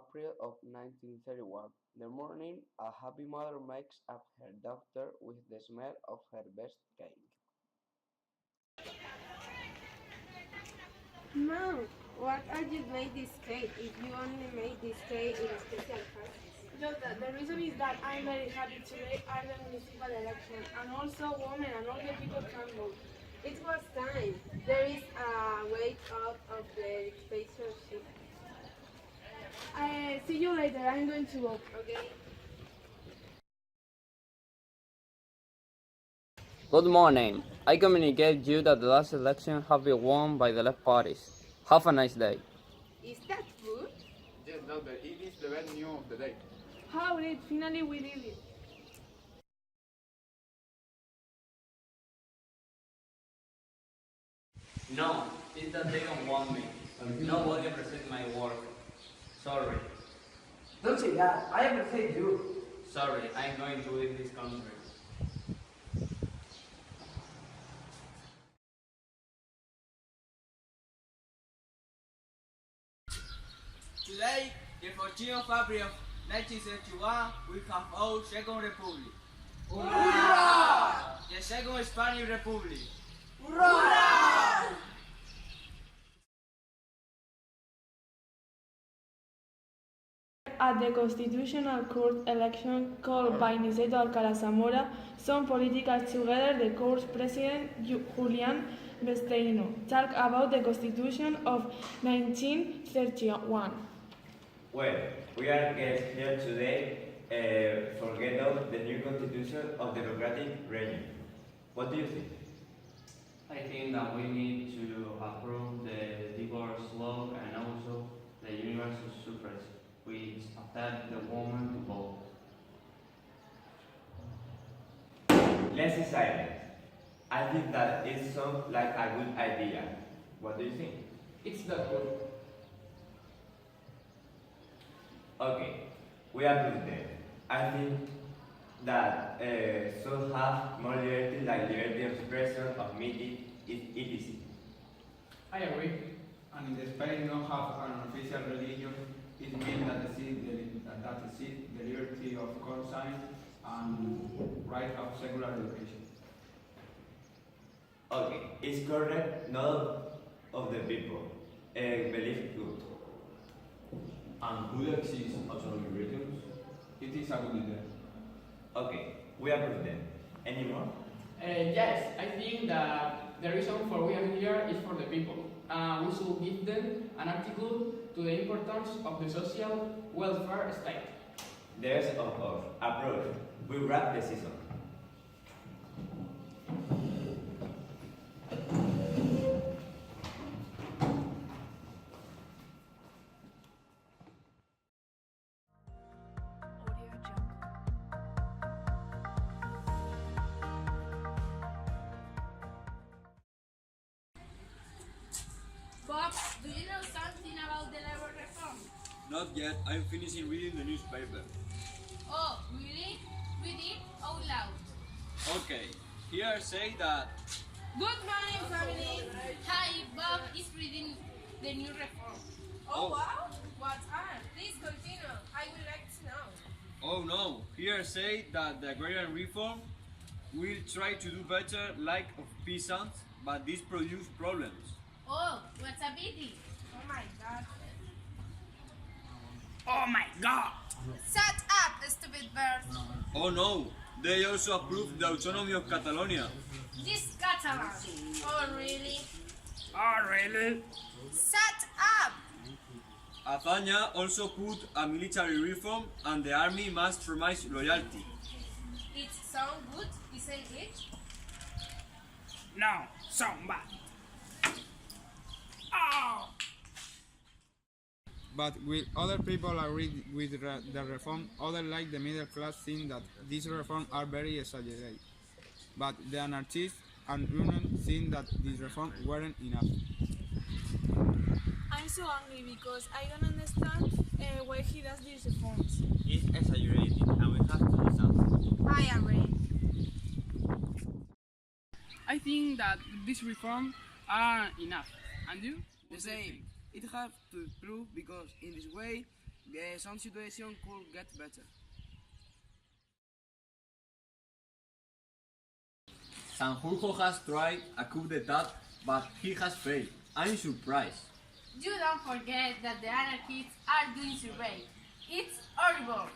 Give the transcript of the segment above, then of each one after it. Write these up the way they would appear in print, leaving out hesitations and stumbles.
April of 1931. The morning, a happy mother makes up her daughter with the smell of her best cake. Mom, what are you made this cake if you only made this cake in a special parties? Jota, the reason is that I'm very happy today are the municipal election, and also women and older people can vote. It was time. There is a way out of the dictatorship. I see you later. I'm going to vote. Okay? Good morning. I communicate you that the last election have been won by the left parties. Have a nice day. Is that good? Yes, doctor, it is the best news of the day. How great! Finally we did it. No, it's that they don't want me. Nobody appreciates my work. Sorry. Don't say that. I appreciate you. Sorry, I'm going to leave this country. Today, the 14th of April of 1971, we have our Second Republic. Hurrah! The Second Spanish Republic. Hurrah! At the Constitutional Court election called by Niceto Alcalá Zamora, some politicals together the court's president Julian Besteiro talk about the Constitution of 1931. Well, we are here today for get out the new constitution of democratic region. What do you think? I think that we need to approve the divorce law and also the universal suffrage, which affect the woman to vote. Let's decide it. I think that it sounds like a good idea. What do you think? It's not good. Okay, we approve them. I think that should have more liberty, like liberty of expression, of meeting, etc. I agree. And if Spain don't have an official religion, it means that the liberty of conscience and right of secular education. Okay, it's correct. None of the people believe good. And could exist autonomous regions? It is a good idea. Okay, we approve them. Any more? Yes, I think that the reason for we are here is for the people. We should give them an article to the importance of the social welfare state. The rest of us approve. We wrap the season. Bob, do you know something about the labor reform? Not yet. I'm finishing reading the newspaper. Oh, really? Read it out loud. Okay. Here say that. Good morning, family. Hi, Bob is reading the new reform. Oh. Wow! What are? Please continue. I would like to know. Oh no. Here say that the agrarian reform will try to do better like of peasants, but this produce problems. Oh, what's a pity? Oh my god. Oh my god! Shut up, stupid bird. Oh no. They also approved the autonomy of Catalonia. This Catalan. Oh, really? Oh really? Shut up! Azaña also put a military reform and the army must promise loyalty. It sounds good, isn't it? No, so bad. Oh! But will other people agree with the reform? Others, like the middle class, think that these reforms are very exaggerated. But the anarchists and unions think that these reforms weren't enough. I'm so angry because I don't understand why he does these reforms. It's exaggerated and we have to do something. I agree. I think that these reforms are enough. And you? The same. It has to improve because in this way some situation could get better. Sanjurjo has tried a coup d'etat, but he has failed. I'm surprised. You don't forget that the anarchists are doing survey. It's horrible.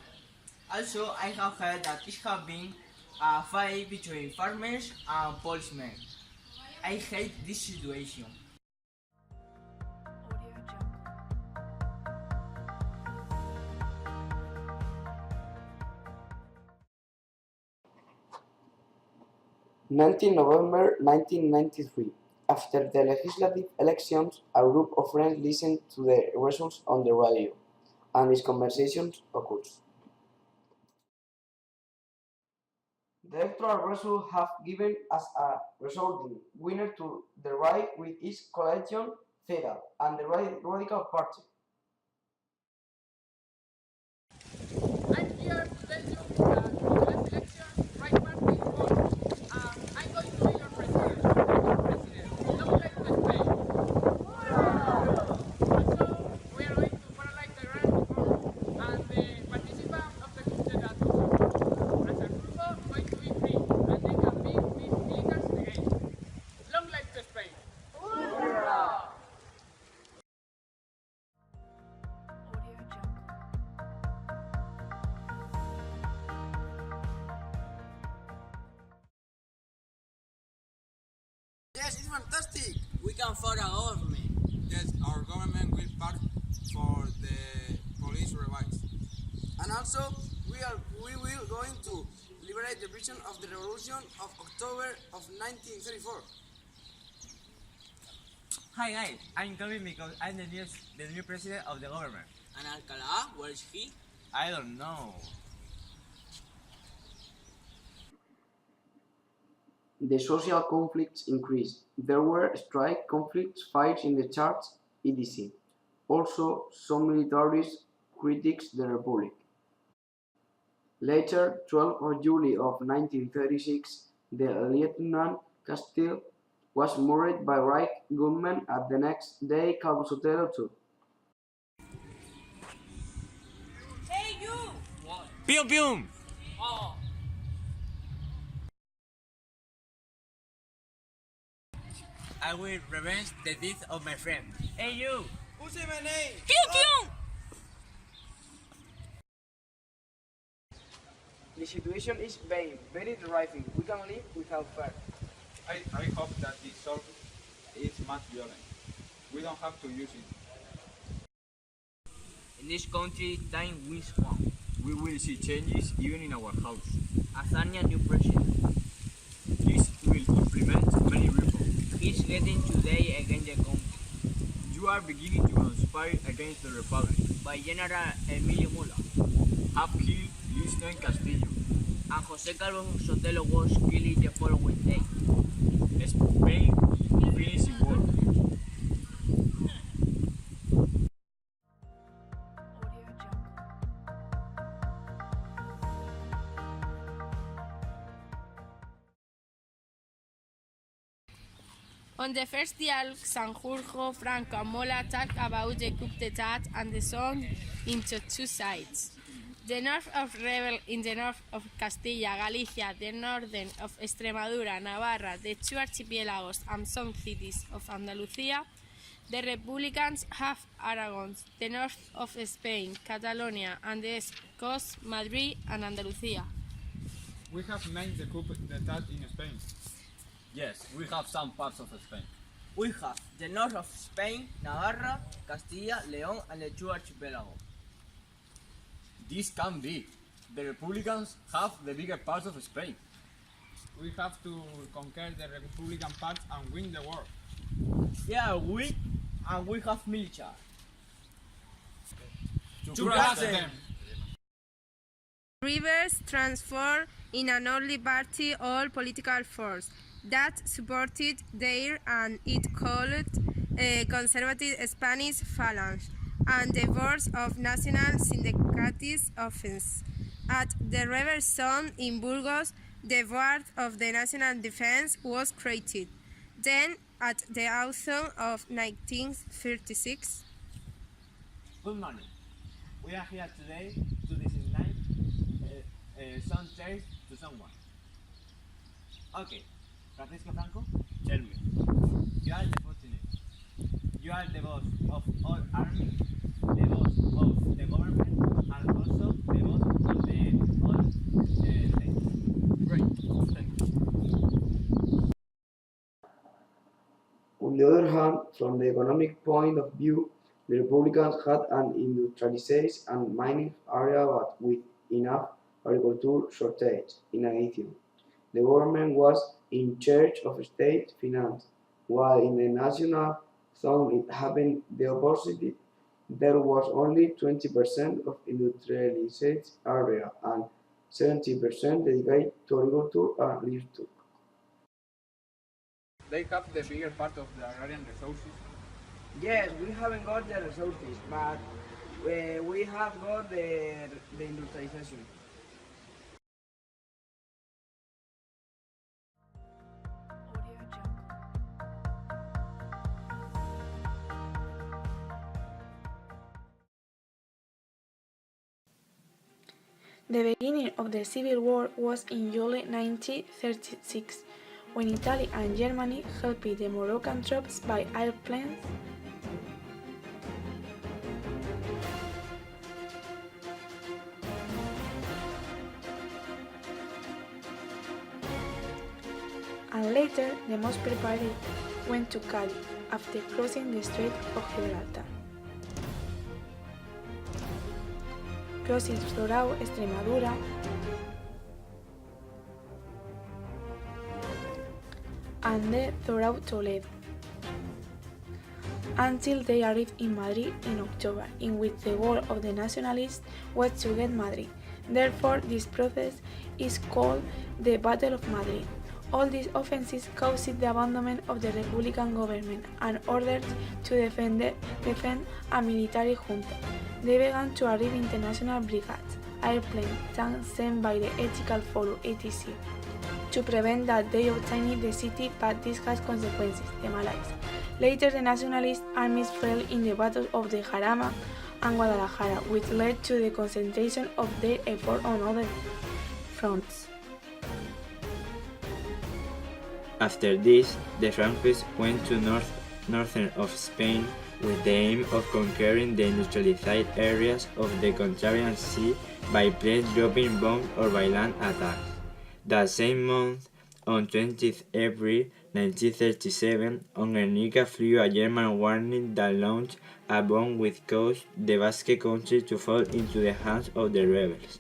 Also, I have heard that it has been a fight between farmers and policemen. I hate this situation. 19 November 1993. After the legislative elections, a group of friends listened to the results on the radio, and these conversations occurred. The electoral results have given us a resounding winner to the right with its coalition Federal and the Radical Party. I'm here to tell you that in the last election, right party won. I'm going to be your president. Long life to Spain. Also, we are going to paralyze the grand reform and the participants of the coup d'etat. As a group, going to be free and they can be with militars again. Long life to Spain. Yes, it's fantastic. We can form a government. Yes, our government will fight for the police revives. And also, we will going to liberate the vision of the revolution of October of 1934. Hi, I'm coming because I'm the new president of the government. And Alcalá, where is he? I don't know. The social conflicts increased. There were strike conflicts, fights in the church, etc. Also, some militaries critiqued the Republic. Later, 12th of July of 1936, the Lieutenant Castile was murdered by Reich gunmen at the next day Cabo Sotelo too. Hey, you! Pium pium! I will revenge the death of my friend. Hey you! Who's my name? Pew pew! The situation is very driving. We can live without fear. I hope that this sort is much violent. We don't have to use it. In this country, time wins one. We will see changes even in our house. Azania, new president. This will implement many reforms. He's getting today against the country. You are beginning to conspire against the Republic. By General Emilio Mula. Have killed Lieutenant Castillo. And Jose Calvo Sotelo was killed the following day. Spain finished the war. On the first dialogue, Sanjurjo, Franco and Mola talked about the coup d'etat and the zone into two sides. The north of rebel in the north of Castilla, Galicia, the northern of Extremadura, Navarra, the two archipelagos and some cities of Andalusia. The Republicans have Aragon, the north of Spain, Catalonia, and the east coast, Madrid and Andalusia. We have made the coup d'etat in Spain. Yes, we have some parts of Spain. We have the north of Spain, Navarra, Castilla, León, and the two archipelagos. This can be. The Republicans have the bigger parts of Spain. We have to conquer the Republican part and win the war. Yeah, we have military. To grasp them. Rivers transformed in an only party all political force that supported their and it called conservative Spanish phalanx and the boards of national syndicalist offense. At the rebel zone in Burgos, the board of the national defense was created. Then, at the autumn of 1936, Good morning. We are here today to designate some traits to someone. Okay, Francisco Franco, Tell me. you are the fortunate. You are the boss of all army, the boss of the government, and also the boss of the all states. Great, thank you. On the other hand, from the economic point of view, the Republicans had an industrialized and mining area but with enough agriculture shortage. In addition, the government was in charge of state finance, while in the national zone it happened the opposite. There was only 20% of industrialized area and 70% dedicated to agriculture and livestock. They have the bigger part of the agrarian resources. Yes, we haven't got the resources, but we have got the industrialization. The beginning of the Civil War was in July 1936, when Italy and Germany helped the Moroccan troops by airplanes. And later, the most prepared went to Cali after crossing the Strait of Gibraltar. Crossing throughout Extremadura and then throughout Toledo, until they arrived in Madrid in October, in which the goal of the nationalists was to get Madrid. Therefore, this process is called the Battle of Madrid. All these offensives caused the abandonment of the Republican government and orders to defend a military junta. They began to arrive international brigades, airplanes, tanks sent by the Ethical Forum, etc., to prevent that they obtained the city, but this has consequences, the Malays. Later, the nationalist armies fell in the battles of the Jarama and Guadalajara, which led to the concentration of their effort on other fronts. After this, the Francois went to northern of Spain with the aim of conquering the industrialized areas of the Cantabrian Sea by planes dropping bombs or by land attacks. That same month, on 20th April 1937, on Guernica flew a German warning that launched a bomb which caused the Basque country to fall into the hands of the rebels.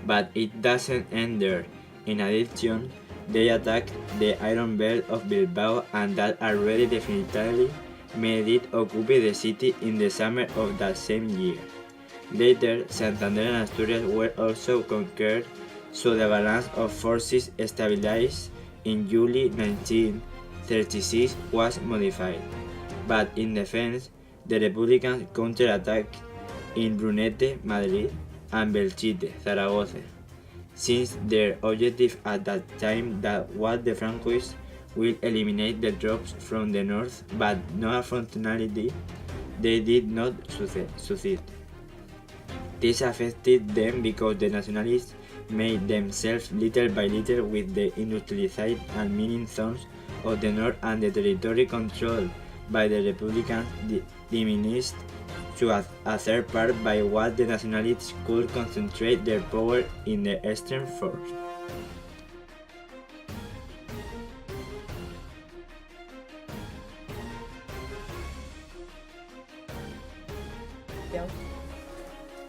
But it doesn't end there. In addition, they attacked the Iron Belt of Bilbao, and that already definitively made it occupy the city in the summer of that same year. Later, Santander and Asturias were also conquered, so the balance of forces stabilized in July 1936 was modified. But in defense, the Republicans counterattacked in Brunete, Madrid, and Belchite, Zaragoza, since their objective at that time that was the Francois will eliminate the troops from the north, but no unfortunately they did not succeed. This affected them because the nationalists made themselves little by little with the industrialized and mining zones of the north, and the territory controlled by the Republicans diminished to a third part by what the nationalists could concentrate their power in the eastern force.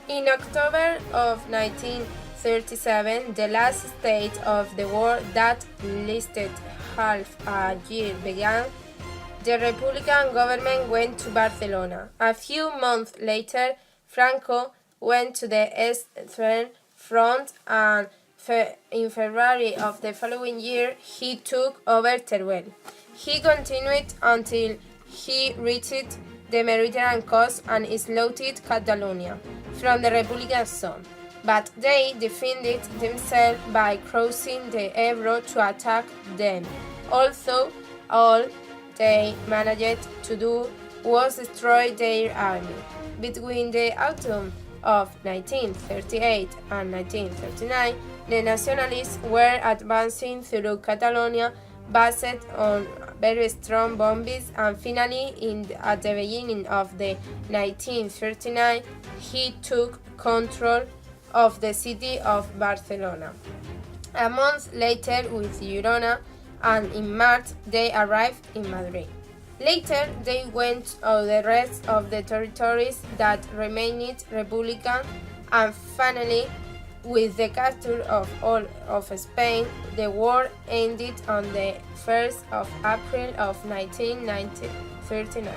In October of 1937, the last stage of the war that lasted half a year began. The Republican government went to Barcelona. A few months later, Franco went to the Eastern Front, and in February of the following year, he took over Teruel. He continued until he reached the Mediterranean coast and isolated Catalonia from the Republican zone. But they defended themselves by crossing the Ebro to attack them. Also, all they managed to do was destroy their army. Between the autumn of 1938 and 1939, the nationalists were advancing through Catalonia based on very strong bombings, and finally, at the beginning of the 1939, he took control of the city of Barcelona. A month later with Girona, and in March they arrived in Madrid. Later they went to the rest of the territories that remained Republican, and finally, with the capture of all of Spain, the war ended on the 1st of April of 1939.